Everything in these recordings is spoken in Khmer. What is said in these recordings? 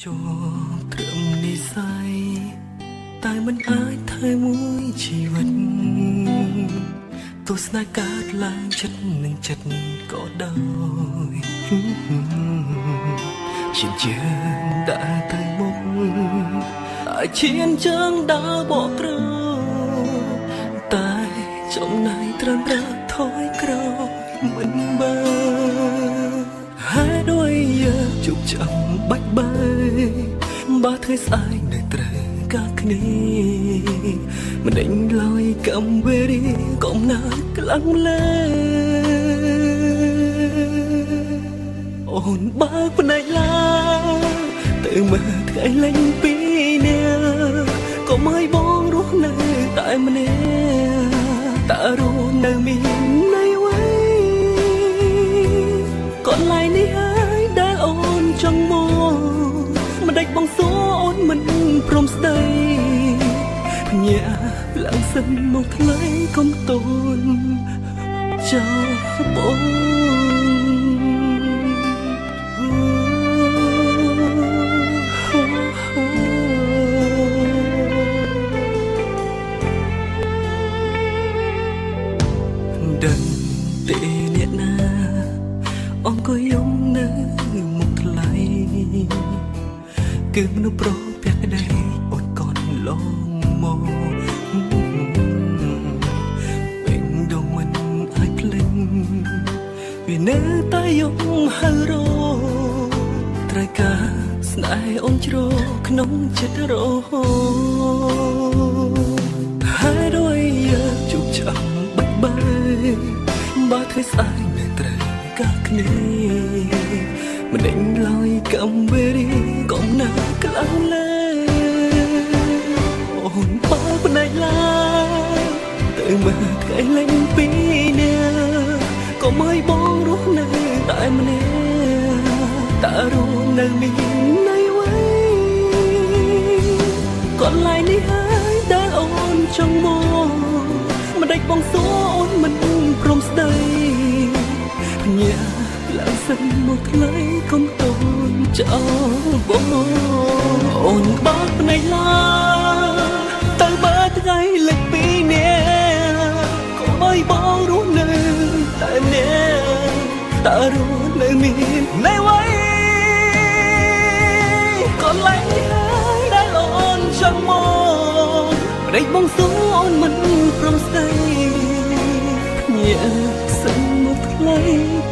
ជាប់ត្រឹមនិស័យតែមិនអាចធ្វើមួយជីវិតទស្សនៈកើតឡើងចិត្តនឹងចិត្តក៏ដោយឈានជើងដើរទៅមុខតែឈានជើងដើរបកក្រោយតែចំណៃត្រឹមត្រូវថយក្រោយមិនបើហើយដោយយើងជប់ចាំបាច់បែបើថ្ងៃស្អែកនៅត្រូវកាគ្នាមិនដេញឡើយកំវេរីកំណាត់ខ្លាំងលែអូនបើផ្នែកឡាទៅមើលថ្ងៃលេងពីនេះកុំឲ្យបងរស់នៅតែម្នាក់តើរស់នៅមានន័យអ្វីកន្លែងនេះហើយដែលអូនចង់មកមិនដេចបងសួរអូនមិនព្រមស្ដីញ៉ាឡើងសិនមកថ្លៃកុំតូនចោលបងដឹងទេអ្នកណាអង្គុយយំនៅមុខថ្លៃគឺមនុស្សប្រុសពាក់ក្ដីអូនកូនឡងមកពេញដងមិនអាចភ្លេចវានៅតែយំហើរត្រូវការស្នេហ៍អូនជ្រោក្នុងចិត្តរហូតហើយដោយយើងជួបចាំបាច់បែបើថ្ងៃស្អែកនៅត្រូវកាគ្នាមិនដេញឡើយកំវេរីកំណាខ្លាំងលែអូនបើផ្នែកឡាទៅមើលថ្ងៃលេងពីនេះកុំឲ្យបងរស់នៅតែម្នាក់តើរស់នៅមានន័យអ្វីកន្លែងនេះហើយដែលអូនចង់មកមិនដេចបងសួរអូនមិនព្រមស្ដីញ៉ាឡើងសិនមកថ្លៃកុំតូនចោលបងអូនបើកភ្នែកឡាទៅបើថ្ងៃលេខពីនេះកុំឲ្យបងរស់នៅតែម្នាក់តើរស់នៅមានន័យអ្វីកន្លែងនេះហើយដែលអូនចង់មកមិនដេចបងសួរអូនមិនព្រមស្ដីញ៉ាសិនមកថ្លៃ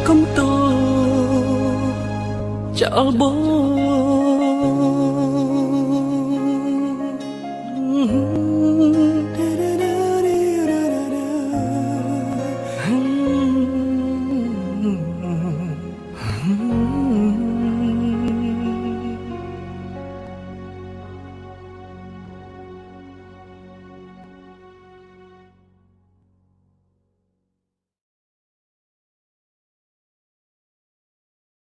កុំតូនចោលបង